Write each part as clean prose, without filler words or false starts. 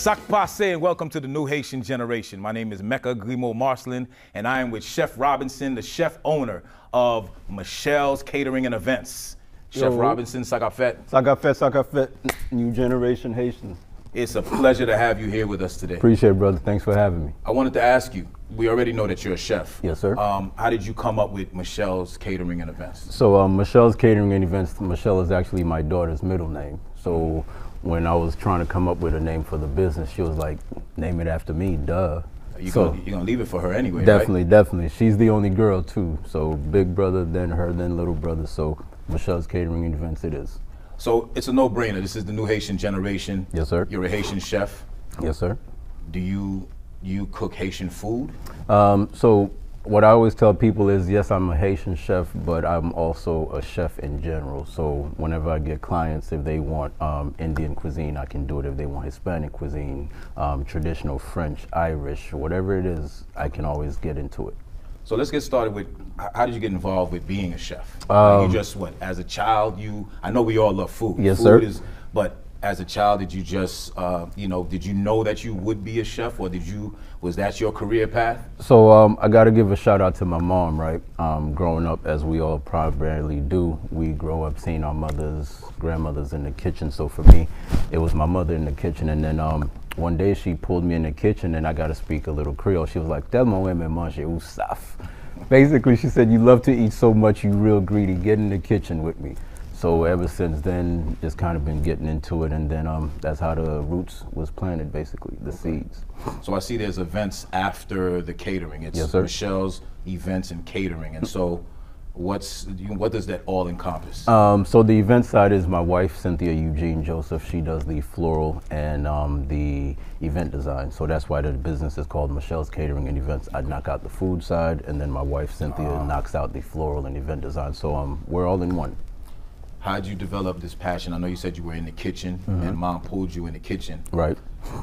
Sak passe and welcome to the New Haitian Generation. My name is Mecca Grimo Marcelin and I am with Chef Robinson, the chef owner of Michelle's Catering and Events. Chef Robinson, Sakafet. Sakafet, New Generation Haitian. It's a pleasure to have you here with us today. Appreciate it, brother. Thanks for having me. I wanted to ask you, we already know that you're a chef. Yes, sir. How did you come up with Michelle's Catering and Events? So Michelle's Catering and Events, Michelle is actually my daughter's middle name. So when I was trying to come up with a name for the business, she was like, name it after me, duh. You're gonna leave it for her anyway, definitely, right? Definitely. She's the only girl too. So big brother, then her, then little brother. So Michelle's Catering and Events it is. So it's a no-brainer. This is the New Haitian Generation. Yes, sir. You're a Haitian chef. Yes, sir. Do you cook Haitian food? So what I always tell people is, yes, I'm a Haitian chef, but I'm also a chef in general. So whenever I get clients, if they want Indian cuisine, I can do it. If they want Hispanic cuisine, traditional French, Irish, whatever it is, I can always get into it. So let's get started with, how did you get involved with being a chef? You just, what, as a child, I know we all love food. Yes, food sir. But as a child, did you just, did you know that you would be a chef, or was that your career path? So I got to give a shout out to my mom, right? Growing up, as we all primarily do, we grow up seeing our mothers, grandmothers in the kitchen. So for me, it was my mother in the kitchen, and then one day she pulled me in the kitchen and I got to speak a little Creole. She was like, "Tell my women manger ousaf." Basically, she said, "You love to eat so much, you real greedy. Get in the kitchen with me." So ever since then, just kind of been getting into it, and then that's how the roots was planted, basically, the seeds. So I see there's events after the catering. It's yes, sir. Michelle's Events and Catering, and so what does that all encompass? So the event side is my wife, Cynthia Eugene Joseph. She does the floral and the event design. So that's why the business is called Michelle's Catering and Events. I knock out the food side, and then my wife, Cynthia, knocks out the floral and event design. So we're all in one. How did you develop this passion? I know you said you were in the kitchen, and mom pulled you in the kitchen. Right.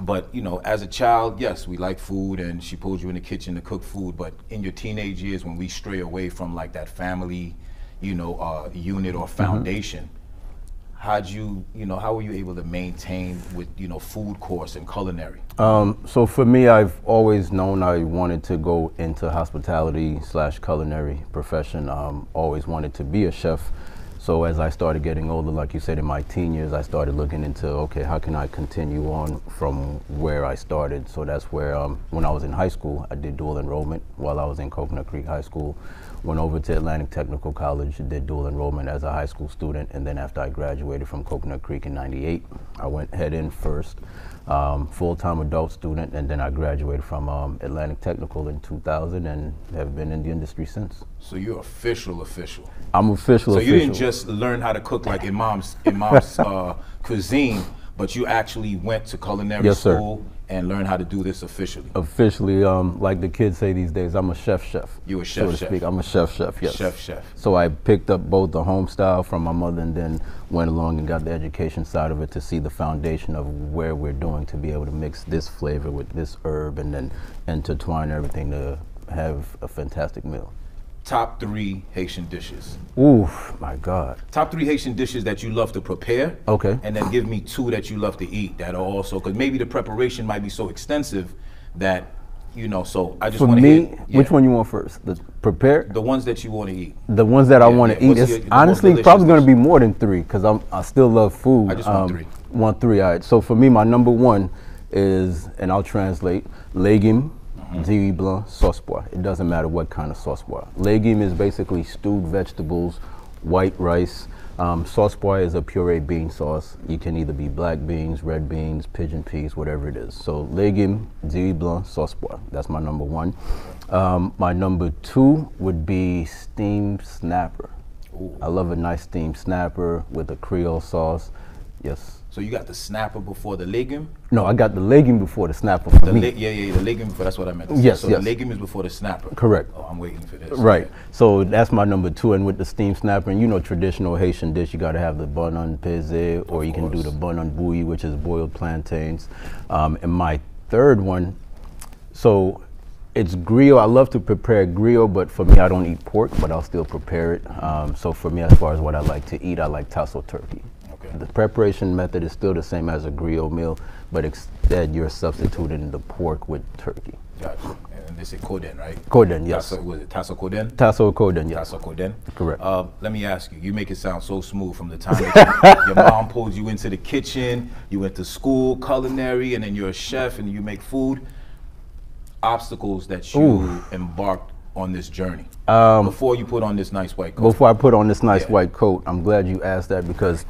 But, as a child, yes, we like food, and she pulled you in the kitchen to cook food. But in your teenage years, when we stray away from like that family, unit or foundation, how were you able to maintain with, food course and culinary? So for me, I've always known I wanted to go into hospitality / culinary profession. Always wanted to be a chef. So as I started getting older, like you said, in my teen years, I started looking into, okay, how can I continue on from where I started? So that's where, when I was in high school, I did dual enrollment while I was in Coconut Creek High School. Went over to Atlantic Technical College, did dual enrollment as a high school student, and then after I graduated from Coconut Creek in '98, I went head in first, full-time adult student, and then I graduated from Atlantic Technical in 2000 and have been in the industry since. So you're official. I'm official. So you didn't just learn how to cook like in mom's cuisine, but you actually went to culinary school and learned how to do this officially. Officially, like the kids say these days, I'm a chef. You a chef, so to speak. I'm a chef, yes. Chef. So I picked up both the home style from my mother and then went along and got the education side of it to see the foundation of where we're doing to be able to mix this flavor with this herb and then intertwine everything to have a fantastic meal. Top 3 Haitian dishes. Ooh, my God. Top 3 Haitian dishes that you love to prepare. Okay. And then give me 2 that you love to eat that are also, because maybe the preparation might be so extensive that, so I just want to hear. For me, which one you want first? The prepare? The ones that you want to eat. The ones that I want to eat. It's honestly probably going to be more than 3 because I still love food. I just want 3. Want 3, all right. So for me, my number 1 is, and I'll translate, légumes. Riz blanc, sauce pois. It doesn't matter what kind of sauce pois. Légumes is basically stewed vegetables, white rice. Sauce pois is a pureed bean sauce. You can either be black beans, red beans, pigeon peas, whatever it is. So légumes, riz blanc, sauce pois. That's my number 1. My number 2 would be steamed snapper. Ooh. I love a nice steamed snapper with a Creole sauce. Yes. So you got the snapper before the legume? No, I got the legume before the snapper for me. The legume before, that's what I meant to say. Yes, so yes. the legume is before the snapper. Correct. Oh, I'm waiting for this. Right. Okay. So that's my number 2, and with the steamed snapper, and traditional Haitian dish, you got to have the bun on peze, or you can do the bun on bouillie, which is boiled plantains. And my 3rd one, so it's griot. I love to prepare griot, but for me, I don't eat pork, but I'll still prepare it. So for me, as far as what I like to eat, I like tasso turkey. Okay. The preparation method is still the same as a griot meal, but instead you're substituting the pork with turkey. Gotcha. And this is koden, right? Koden, yes. Was it tasso koden? Tasso koden, yes. Tasso koden? Correct. Let me ask you, you make it sound so smooth from the time that your mom pulled you into the kitchen, you went to school, culinary, and then you're a chef and you make food. Obstacles that you embarked on this journey before you put on this nice white coat. Before I put on this nice white coat, I'm glad you asked that, because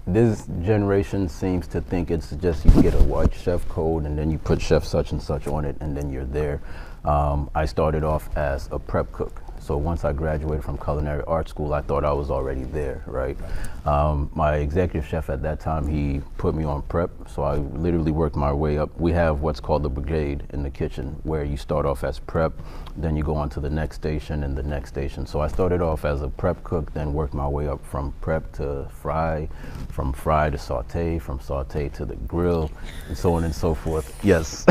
this generation seems to think it's just you get a white chef code and then you put chef such and such on it and then you're there. I started off as a prep cook. So once I graduated from culinary art school, I thought I was already there, right? My executive chef at that time, he put me on prep. So I literally worked my way up. We have what's called the brigade in the kitchen, where you start off as prep, then you go on to the next station and the next station. So I started off as a prep cook, then worked my way up from prep to fry, from fry to saute, from saute to the grill, and so on and so forth. Yes.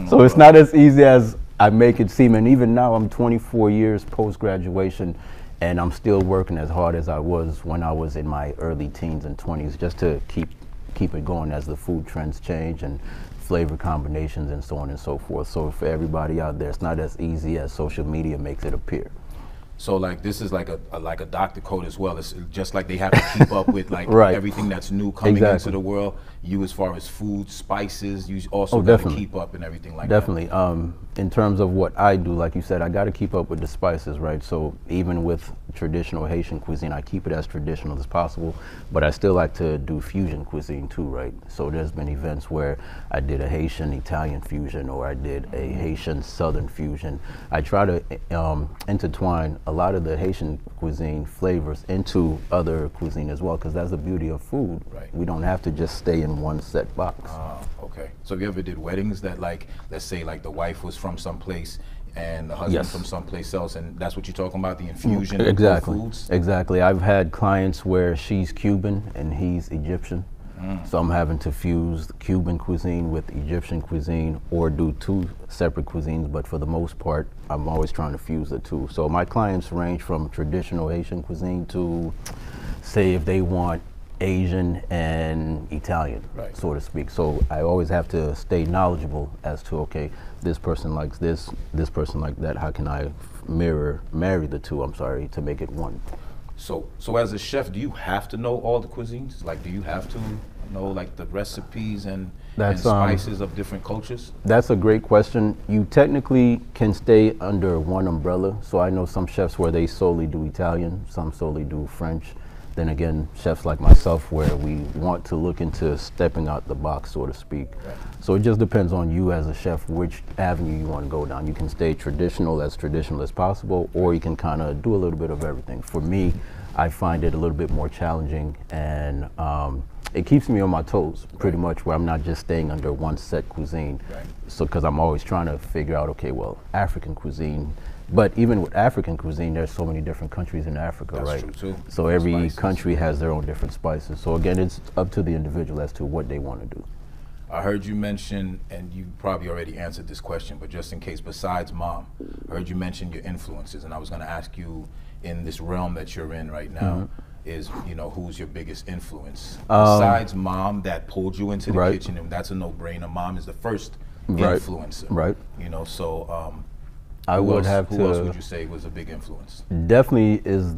So it's not as easy as I make it seem, and even now I'm 24 years post-graduation and I'm still working as hard as I was when I was in my early teens and 20s, just to keep it going as the food trends change and flavor combinations and so on and so forth. So for everybody out there, it's not as easy as social media makes it appear. So like this is like a doctor code as well. It's just like they have to keep up with like everything that's new coming into the world. You, as far as food, spices, you also got to keep up and everything like that. Definitely. In terms of what I do, like you said, I got to keep up with the spices, right? So even with traditional Haitian cuisine, I keep it as traditional as possible, but I still like to do fusion cuisine too, right? So there's been events where I did a Haitian Italian fusion, or I did a Haitian Southern fusion. I try to intertwine a lot of the Haitian cuisine flavors into other cuisine as well, because that's the beauty of food. Right. We don't have to just stay in one set box. Okay. So have you ever did weddings that, like, let's say like the wife was from someplace and the husband from someplace else, and that's what you're talking about, the infusion of both foods? Exactly. I've had clients where she's Cuban and he's Egyptian. So I'm having to fuse Cuban cuisine with Egyptian cuisine, or do two separate cuisines, but for the most part, I'm always trying to fuse the two. So my clients range from traditional Haitian cuisine to, say, if they want Asian and Italian, so to speak. So I always have to stay knowledgeable as to, okay, this person likes this person like that. How can I marry the two, to make it one? So as a chef, do you have to know all the cuisines? Like, do you have to know like the recipes and spices of different cultures? That's a great question. You technically can stay under one umbrella. So I know some chefs where they solely do Italian, some solely do French. Then again, chefs like myself where we want to look into stepping out the box, so to speak. So it just depends on you as a chef which avenue you want to go down. You can stay traditional as possible, or you can kind of do a little bit of everything. For me, I find it a little bit more challenging, and it keeps me on my toes pretty much, where I'm not just staying under one set cuisine. So because I'm always trying to figure out, okay, well, African cuisine. But even with African cuisine, there's so many different countries in Africa, That's right? true too. So every country has their own different spices. So again, it's up to the individual as to what they want to do. I heard you mention, and you probably already answered this question, but just in case, besides mom, I heard you mention your influences, and I was going to ask you, in this realm that you're in right now, is, you know, who's your biggest influence? Besides mom that pulled you into the kitchen, and that's a no-brainer. Mom is the first influencer. You know, so who else would you say was a big influence? Definitely is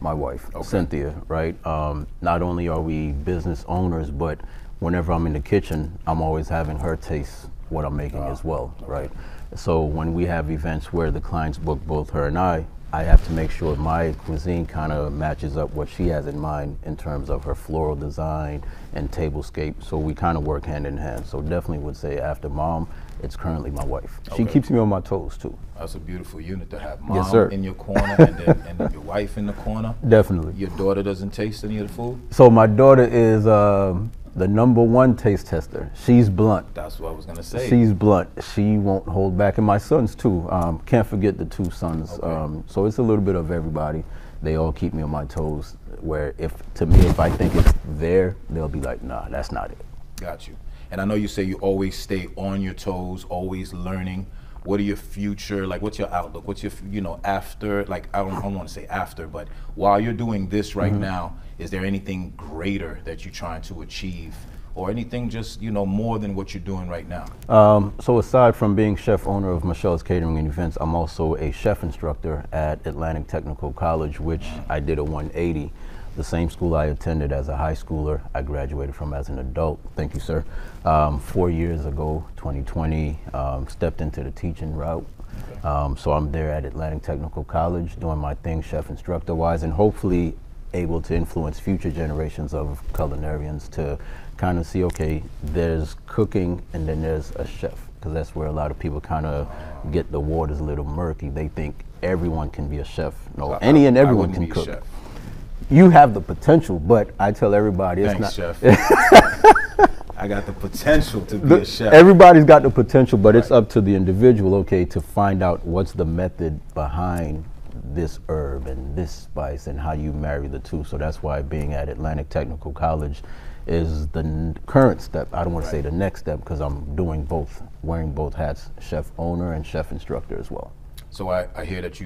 my wife, Cynthia, right? Not only are we business owners, but whenever I'm in the kitchen, I'm always having her taste what I'm making as well, right? So when we have events where the clients book both her and I have to make sure my cuisine kind of matches up what she has in mind in terms of her floral design and tablescape. So we kind of work hand in hand. So definitely would say after mom, it's currently my wife. She keeps me on my toes too. That's a beautiful unit to have. Mom in your corner and then your wife in the corner. Definitely. Your daughter doesn't taste any of the food? So my daughter is the #1 taste tester. She's blunt. That's what I was going to say. She's blunt. She won't hold back. And my sons too. Can't forget the two sons. So it's a little bit of everybody. They all keep me on my toes, where if I think it's there, they'll be like, nah, that's not it. Got you. And I know you say you always stay on your toes, always learning. What are your future, like what's your outlook? What's your, you know, after, like I don't want to say after, but while you're doing this right now, is there anything greater that you're trying to achieve? Or anything just, you know, more than what you're doing right now? So aside from being chef owner of Michelle's Catering and Events, I'm also a chef instructor at Atlantic Technical College, which I did a 180. The same school I attended as a high schooler, I graduated from as an adult. Thank you, sir. 4 years ago, 2020, stepped into the teaching route. So I'm there at Atlantic Technical College doing my thing chef instructor wise, and hopefully able to influence future generations of culinarians to kind of see, okay, there's cooking and then there's a chef, because that's where a lot of people kind of get the waters a little murky. They think everyone can be a chef. No, so any and everyone can cook. Chef. You have the potential, but I tell everybody it's not. Chef. I got the potential to be a chef. Everybody's got the potential, but it's up to the individual, okay, to find out what's the method behind this herb and this spice and how you marry the two. So that's why being at Atlantic Technical College is the current step. I don't want to say the next step, because I'm doing both, wearing both hats, chef owner and chef instructor as well. So I hear that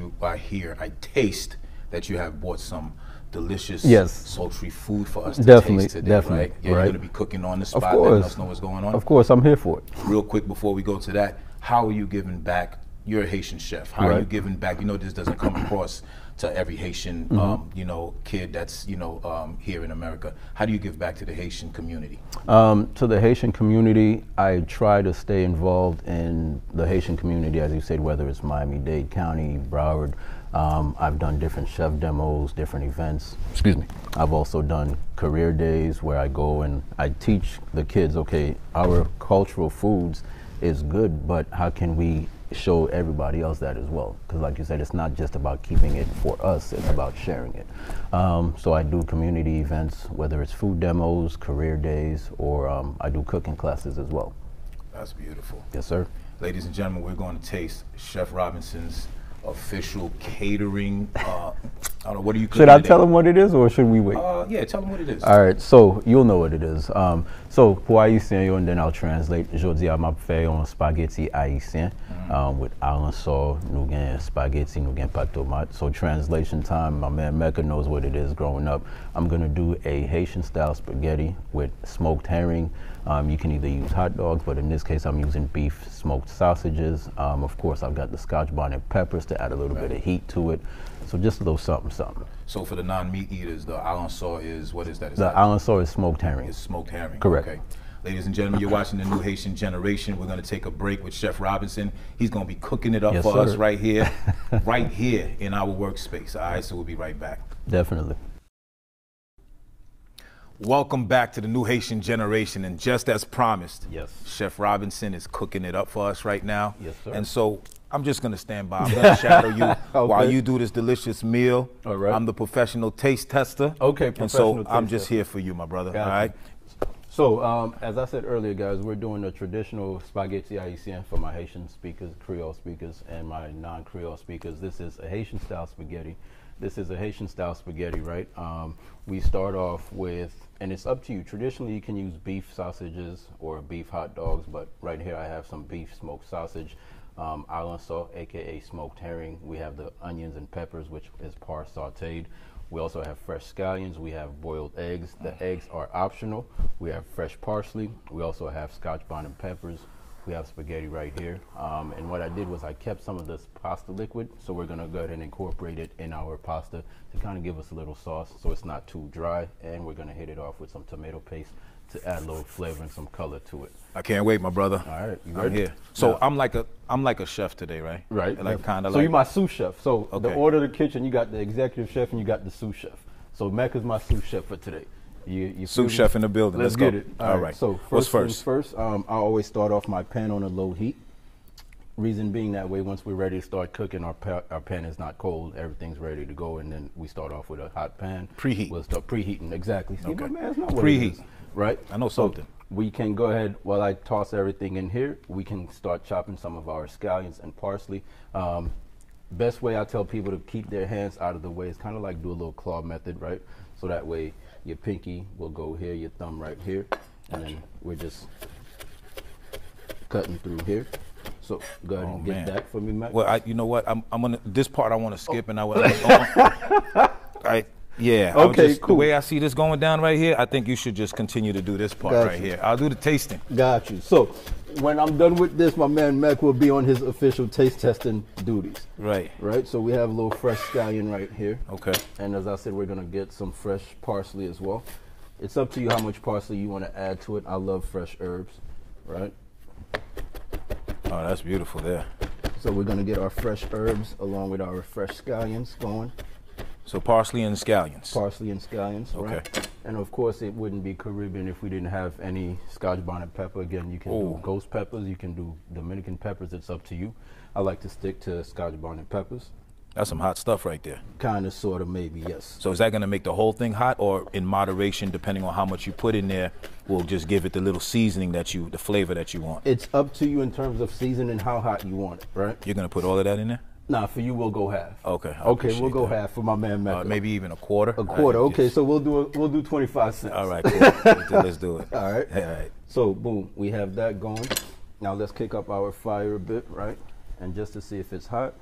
I taste that you have bought some delicious, sultry food for us to taste today, right? Yeah, you're going to be cooking on the spot, letting us know what's going on. Of course, I'm here for it. Real quick before we go to that, how are you giving back? You're a Haitian chef. How are you giving back? You know, this doesn't come across to every Haitian, you know, kid that's, you know, here in America. How do you give back to the Haitian community? To the Haitian community, I try to stay involved in the Haitian community, as you said, whether it's Miami-Dade County, Broward. I've done different chef demos, different events. Excuse me. I've also done career days where I go and I teach the kids, okay, our cultural foods is good, but how can we show everybody else that as well? Because like you said, it's not just about keeping it for us, it's about sharing it. So I do community events, whether it's food demos, career days, or I do cooking classes as well. That's beautiful. Yes, sir. Ladies and gentlemen, we're going to taste Chef Robinson's official catering. I don't know, what do you Should I tell them what it is, or should we wait? Yeah, tell them what it is. All right, so you'll know what it is. So pour haïtien, and then I'll translate. Jodi a m'a fait un spaghetti haïtien with alençon, nous gain spaghetti, nous gain pâte tomate. So translation time, my man Mecca knows what it is growing up. I'm gonna do a Haitian style spaghetti with smoked herring. You can either use hot dogs, but in this case I'm using beef smoked sausages. Of course I've got the Scotch bonnet peppers to add a little bit of heat to it. So just a little something, something. So for the non-meat eaters, the alençon is, what is that? The alençon is smoked herring. It's smoked herring. Correct. Okay. Ladies and gentlemen, you're watching The New Haitian Generation. We're going to take a break with Chef Robinson. He's going to be cooking it up for us right here in our workspace. All right, so we'll be right back. Definitely. Welcome back to The New Haitian Generation, and just as promised, yes, Chef Robinson is cooking it up for us right now. Yes, sir. And so I'm just going to stand by. I'm going to shadow you while you do this delicious meal. All right. I'm the professional taste tester. Okay, professional and so I'm just here for you, my brother. Gotcha. All right. So as I said earlier, guys, we're doing a traditional spaghetti haïtien for my Haitian speakers, Creole speakers, and my non-Creole speakers. This is a Haitian style spaghetti. This is a Haitian style spaghetti, right? We start off with, and it's up to you. Traditionally, you can use beef sausages or beef hot dogs, but right here I have some beef smoked sausage, alençon, aka smoked herring. We have the onions and peppers, which is par sauteed. We also have fresh scallions. We have boiled eggs. The eggs are optional. We have fresh parsley. We also have Scotch bonnet peppers. We have spaghetti right here. And what I did was I kept some of this pasta liquid, so we're gonna go ahead and incorporate it in our pasta to kind of give us a little sauce so it's not too dry. And we're gonna hit it off with some tomato paste to add a little flavor and some color to it. I can't wait, my brother. All right, you ready? I'm here. So yeah. I'm like a chef today, right? Right. Like kind of. So like, you're my sous chef. So the order of the kitchen, you got the executive chef and you got the sous chef. So Mecca's my sous chef for today. You sous chef in the building. Let's go. get it. All right. So what's first? I always start off my pan on a low heat. Reason being that way, once we're ready to start cooking, our pan is not cold. Everything's ready to go, and then we start off with a hot pan. Preheat. We'll start preheating. Exactly. See, okay. Man, it's not what preheat. It is, right? I know something. So we can go ahead while I toss everything in here. We can start chopping some of our scallions and parsley. Best way I tell people to keep their hands out of the way is kind of like do a little claw method, right? So that way your pinky will go here, your thumb right here, and then we're just cutting through here. So go ahead and get man. that for me, Mac. Well, you know what? I'm gonna this part I want to skip, and yeah. Okay, cool. The way I see this going down right here, I think you should just continue to do this part right here. I'll do the tasting. Got you. So when I'm done with this, my man Mac will be on his official taste testing duties. Right. Right. So we have a little fresh scallion right here. Okay. And as I said, we're gonna get some fresh parsley as well. It's up to you how much parsley you want to add to it. I love fresh herbs. Right. Oh, that's beautiful there. So we're gonna get our fresh herbs along with our fresh scallions going. So parsley and scallions. Parsley and scallions, okay. Right? And of course, it wouldn't be Caribbean if we didn't have any Scotch bonnet pepper. Again, you can do ghost peppers, you can do Dominican peppers. It's up to you. I like to stick to Scotch bonnet peppers. That's some hot stuff right there. Kind of, sort of, maybe, yes. So is that going to make the whole thing hot, or in moderation, depending on how much you put in there, will just give it the little seasoning the flavor that you want? It's up to you in terms of seasoning how hot you want it, right? You're going to put all of that in there? Nah, for you, we'll go half. Okay. Okay, we'll go half for my man Mac. Maybe even a quarter. A quarter. Okay, so we'll do 25 cents. All right, cool. Let's do it. All right. All right. So boom, we have that going. Now let's kick up our fire a bit, right? And just to see if it's hot.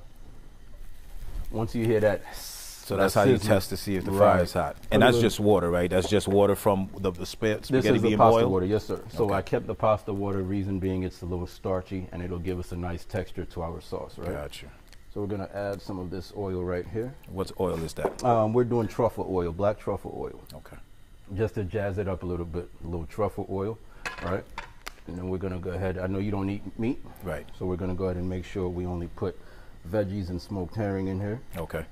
Once you hear that, so that's how you test to see if the fire is hot. And that's just water, right? That's just water from the spaghetti this is being the pasta boiled? water, yes sir. So okay. I kept the pasta water, reason being it's a little starchy and it'll give us a nice texture to our sauce, right? Gotcha. So we're gonna add some of this oil right here. What oil is that? We're doing truffle oil, black truffle oil. Okay. Just to jazz it up a little bit, a little truffle oil, right? And then we're gonna go ahead, I know you don't eat meat. Right. So we're gonna go ahead and make sure we only put veggies and smoked herring in here. Okay.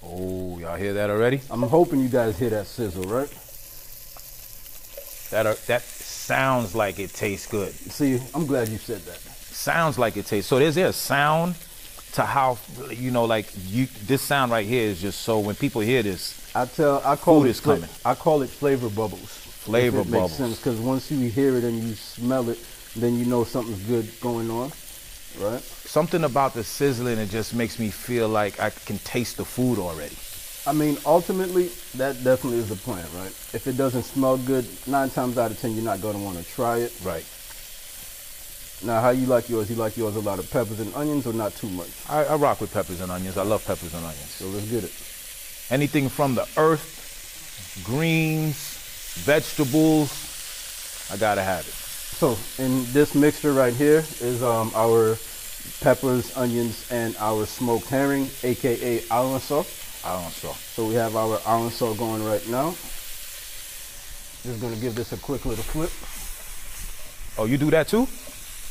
Oh, y'all hear that already? I'm hoping you guys hear that sizzle, right? That sounds like it tastes good. See, I'm glad you said that. Sounds like it tastes. So is there a sound to how, this sound right here is just so when people hear this, I call it flavor bubbles. Flavor bubbles. Makes sense, because once you hear it and you smell it, then you know something's good going on, right? Something about the sizzling, it just makes me feel like I can taste the food already. I mean, ultimately, that definitely is the plan, right? If it doesn't smell good, 9 times out of 10, you're not going to want to try it. Right. Now, how you like yours? You like yours a lot of peppers and onions or not too much? I rock with peppers and onions. I love peppers and onions. So let's get it. Anything from the earth, greens, vegetables, I gotta have it. So in this mixture right here is our peppers, onions, and our smoked herring, aka alençon. Alençon. So we have our alençon going right now. Just gonna give this a quick little flip. Oh, you do that too?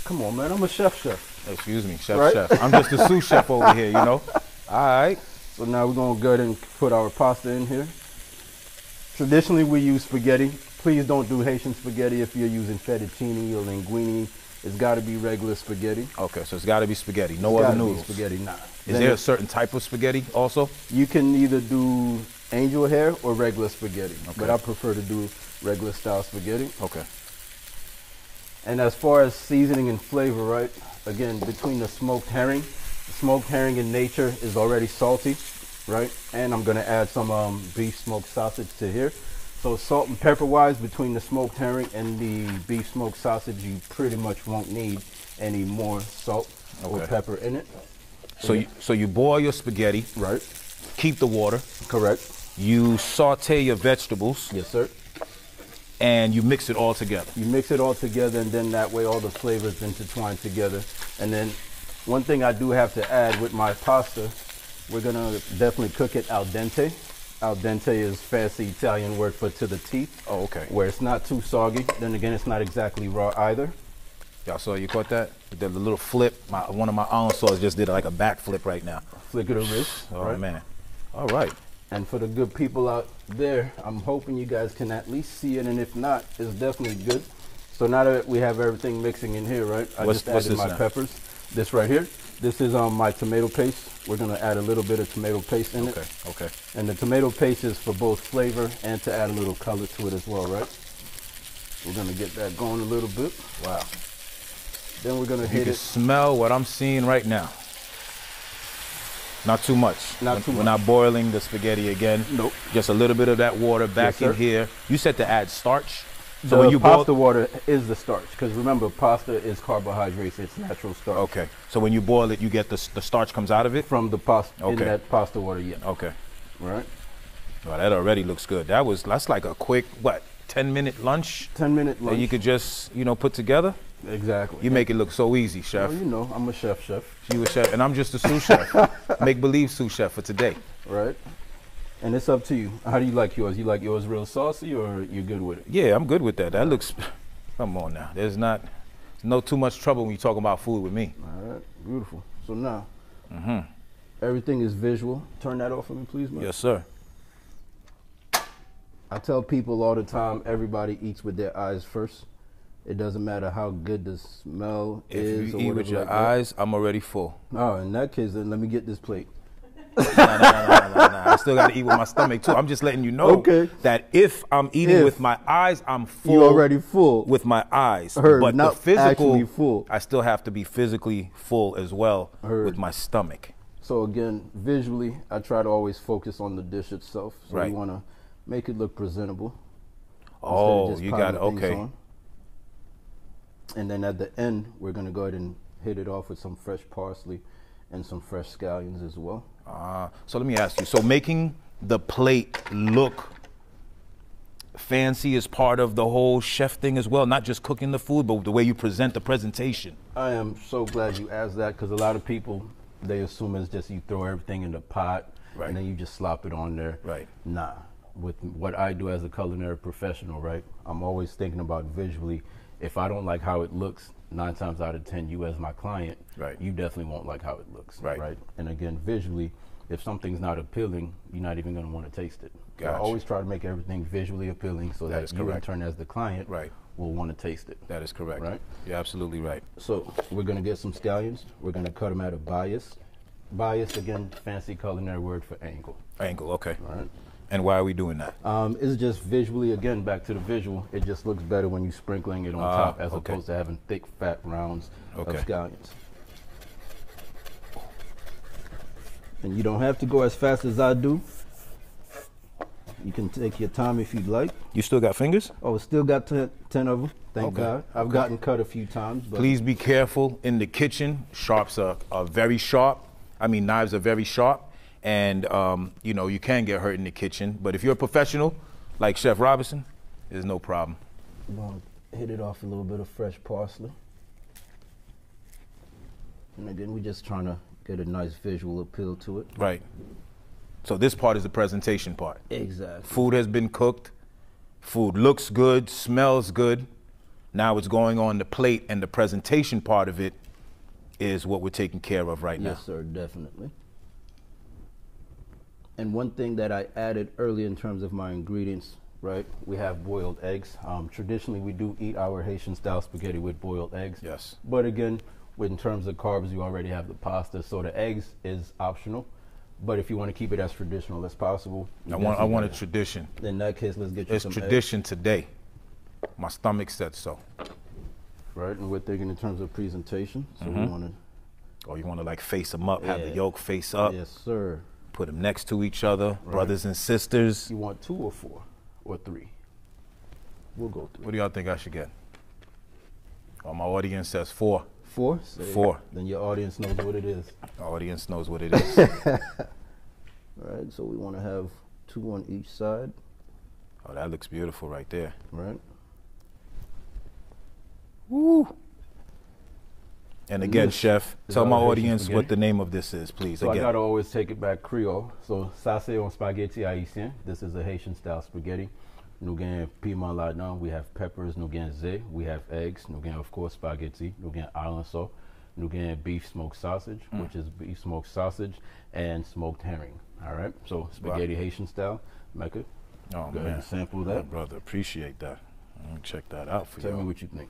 Come on, man, I'm a chef. Excuse me, chef. Right? I'm just a sous chef over here, you know? All right. So now we're gonna go ahead and put our pasta in here. Traditionally, we use spaghetti. Please don't do Haitian spaghetti if you're using fettuccine or linguine. It's gotta be regular spaghetti. Okay, so it's gotta be spaghetti, no other noodles. Spaghetti, nah. Is there a certain type of spaghetti also? You can either do angel hair or regular spaghetti, okay. But I prefer to do regular style spaghetti. Okay. And as far as seasoning and flavor, right? Again, between the smoked herring in nature is already salty, right? And I'm gonna add some beef smoked sausage to here. So salt and pepper wise, between the smoked herring and the beef smoked sausage, you pretty much won't need any more salt or pepper in it. So you boil your spaghetti. Right. Keep the water. Correct. You saute your vegetables. Yes, sir. And you mix it all together. You mix it all together, and then that way all the flavors intertwine together. And then one thing I do have to add with my pasta, we're gonna definitely cook it al dente. Al dente is fancy Italian word for to the teeth. Oh, okay. Where it's not too soggy. Then again, it's not exactly raw either. Y'all saw, you caught that? The little flip. One of my alençons just did like a back flip right now. Flick of the wrist. Oh, right? man. All right. And for the good people out there, I'm hoping you guys can at least see it, and if not, it's definitely good. So now that we have everything mixing in here, right? I just added my peppers. This right here, this is my tomato paste. We're gonna add a little bit of tomato paste in it. Okay. And the tomato paste is for both flavor and to add a little color to it as well, right? We're gonna get that going a little bit. Wow. Then we're gonna hit it. You can smell what I'm seeing right now. Not too much. Not too much. We're not boiling the spaghetti again. Nope. Just a little bit of that water back in here. You said to add starch? So when you pasta water is the starch, because remember, pasta is carbohydrates. It's natural starch. Okay. So when you boil it, you get the starch comes out of it? From the pasta, in that pasta water, yeah. Okay. Right. Well, that already looks good. That's like a quick, what, 10-minute lunch? 10-minute lunch. That you could just, put together? Exactly. You make it look so easy, chef. Well, I'm a chef. You a chef, and I'm just a sous chef. Make-believe sous chef for today. Right. And it's up to you. How do you like yours? You like yours real saucy, or you're good with it? Yeah, I'm good with that. That looks, come on now. There's no too much trouble when you talk about food with me. All right, beautiful. So now, everything is visual. Turn that off for me, please, man. Yes, sir. I tell people all the time, everybody eats with their eyes first. It doesn't matter how good the smell is. If you eat with your eyes, I'm already full. Oh, in that case, then let me get this plate. Nah. I still got to eat with my stomach too. I'm just letting you know that if I'm eating with my eyes, I'm full. You're already full with my eyes. But not the physical, full. I still have to be physically full as well with my stomach. So again, visually, I try to always focus on the dish itself. So you want to make it look presentable. Oh, you got it. Okay. And then at the end, we're going to go ahead and hit it off with some fresh parsley and some fresh scallions as well. So let me ask you, so making the plate look fancy is part of the whole chef thing as well, not just cooking the food, but the way you present the presentation? I am so glad you asked that, because a lot of people, they assume it's just you throw everything in the pot and then you just slop it on there. Right. Nah. With what I do as a culinary professional, right, I'm always thinking about visually. If I don't like how it looks, 9 times out of 10, you as my client, you definitely won't like how it looks, right? And again, visually, if something's not appealing, you're not even going to want to taste it. Gotcha. I always try to make everything visually appealing so that you, in turn, as the client, will want to taste it. That is correct. Right? You're absolutely right. So we're going to get some scallions. We're going to cut them at a bias. Bias, again, fancy culinary word for angle. Angle, okay. All right. And why are we doing that? It's just visually, again, back to the visual, it just looks better when you're sprinkling it on top as opposed to having thick, fat rounds of scallions. And you don't have to go as fast as I do. You can take your time if you'd like. You still got fingers? Oh, still got 10 of them, thank God. I've gotten cut a few times. But please be careful in the kitchen. Sharps are very sharp. I mean, knives are very sharp. And, you can get hurt in the kitchen. But if you're a professional, like Chef Robinson, there's no problem. You want to hit it off a little bit of fresh parsley. And again, we're just trying to get a nice visual appeal to it. Right. So this part is the presentation part. Exactly. Food has been cooked. Food looks good, smells good. Now it's going on the plate, and the presentation part of it is what we're taking care of right now. Yes, sir, definitely. And one thing that I added earlier in terms of my ingredients, right, we have boiled eggs. Traditionally, we do eat our Haitian-style spaghetti with boiled eggs. Yes. But again, in terms of carbs, you already have the pasta, so the eggs is optional. But if you want to keep it as traditional as possible, I want a tradition. In that case, let's get you some eggs. It's tradition today. My stomach said so. Right, and we're thinking in terms of presentation, so we want to. Oh, you want to like face them up, have the yolk face up. Yes, sir. Put them next to each other, brothers and sisters. You want 2 or 4 or 3? We'll go 3. What do y'all think I should get? Oh, my audience says 4. 4? 4. Then your audience knows what it is. The audience knows what it is. All right, so we want to have 2 on each side. Oh, that looks beautiful right there. Right. Woo. And again, Chef, tell my audience what the name of this is, please. So again. I gotta always take it back Creole. So ça c'est un spaghetti haïtien. This is a Haitian style spaghetti. Nous gain piment là-dedans. We have peppers. Nous gain zé. We have eggs. Nous gain, of course, spaghetti. Nous gain alençon. Nous gain beef smoked sausage, which is beef smoked sausage and smoked herring. All right. So spaghetti Haitian style. Mecca. Oh go ahead and sample that, yeah, brother. Appreciate that. I'm gonna check that out for you. Tell me what you think.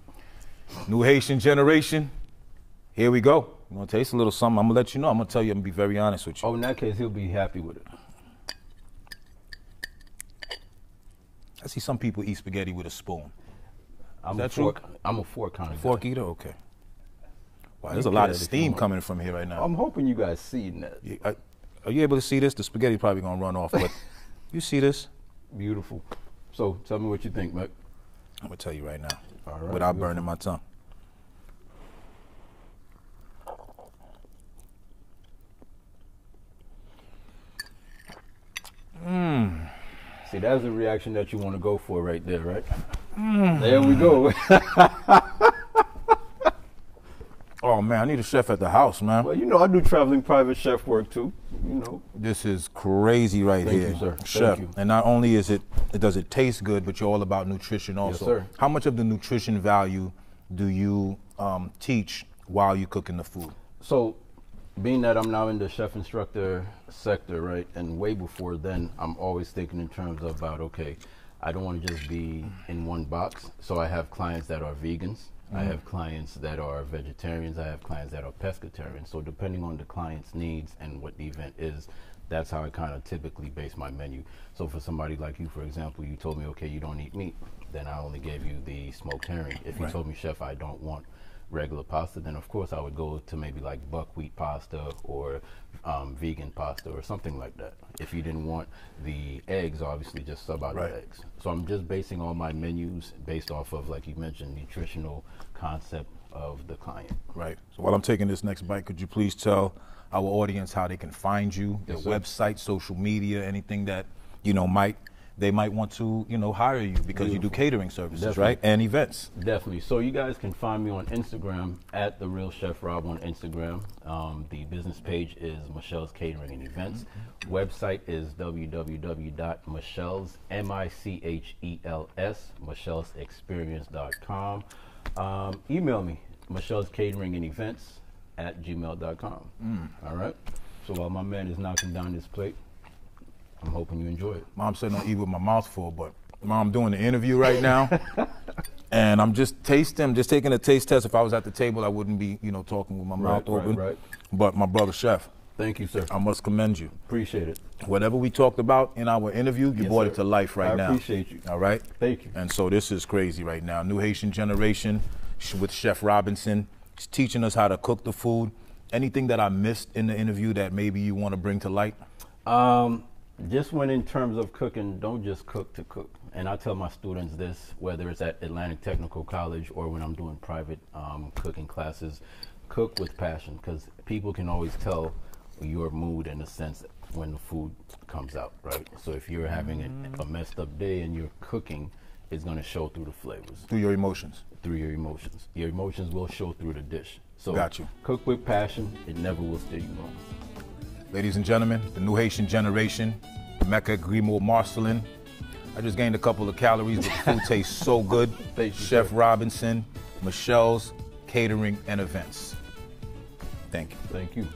New Haitian generation. Here we go. I'm gonna taste a little something. I'm gonna let you know. I'm gonna tell you. I'm gonna be very honest with you. Oh, in that case, he'll be happy with it. I see some people eat spaghetti with a spoon. Is that true? I'm a fork kind of fork eater. Okay. Wow, there's a lot of steam coming from here right now. I'm hoping you guys see that. Are you able to see this? The spaghetti probably gonna run off, but you see this? Beautiful. So tell me what you think, Mike. I'm gonna tell you right now, All right, without burning my tongue. See, that's the reaction that you want to go for right there, right? There we go. Oh man, I need a chef at the house, man. Well, you know, I do traveling private chef work too. You know. This is crazy right Thank here, you, sir. chef. Thank you. And not only is does it taste good, but you're all about nutrition also. Yes, sir. How much of the nutrition value do you teach while you're cooking the food? So, being that I'm now in the chef instructor sector, right, and way before then, I'm always thinking in terms of about, okay, I don't want to just be in one box. So I have clients that are vegans. I have clients that are vegetarians. I have clients that are pescatarians. So depending on the client's needs and what the event is, that's how I kind of typically base my menu. So for somebody like you, for example, you told me, okay, you don't eat meat, then I only gave you the smoked herring. If you told me, chef, I don't want regular pasta, then of course I would go to maybe like buckwheat pasta or vegan pasta or something like that. If you didn't want the eggs, obviously just sub out the eggs. So I'm just basing all my menus based off of, like you mentioned, nutritional concept of the client. Right. So while I'm taking this next bite, could you please tell our audience how they can find you, their website, social media, anything that, you know, they might want to, you know, hire you because you do catering services, right? And events. Definitely. So you guys can find me on Instagram at The Real Chef Rob on Instagram. The business page is Michelle's Catering and Events. Website is www.michelles, M-I-C-H-E-L-S, michellesexperience.com. Email me, Michelle's Catering and Events at gmail.com. All right. So while my man is knocking down this plate, I'm hoping you enjoy it. Mom said don't eat with my mouth full, but Mom, I'm doing the interview right now, and I'm just taking a taste test. If I was at the table, I wouldn't be, you know, talking with my mouth open. Right. But my brother, chef, thank you, sir. I must commend you. Appreciate it. Whatever we talked about in our interview, you brought it to life right now. I appreciate you. All right? Thank you. And so this is crazy right now. New Haitian Generation with Chef Robinson. He's teaching us how to cook the food. Anything that I missed in the interview that maybe you want to bring to light? Just when in terms of cooking, don't just cook to cook. And I tell my students this, whether it's at Atlantic Technical College or when I'm doing private cooking classes, cook with passion, because people can always tell your mood in a sense when the food comes out, right? So if you're having a messed up day and you're cooking, it's going to show through the flavors. Through your emotions. Through your emotions. Your emotions will show through the dish. So got you. Cook with passion. It never will steer you wrong. Ladies and gentlemen, the New Haitian Generation, Mecca Grimo Marcelin. I just gained a couple of calories, but the food tastes so good. Thank you, Chef sir. Robinson, Michelle's Catering and Events. Thank you. Thank you.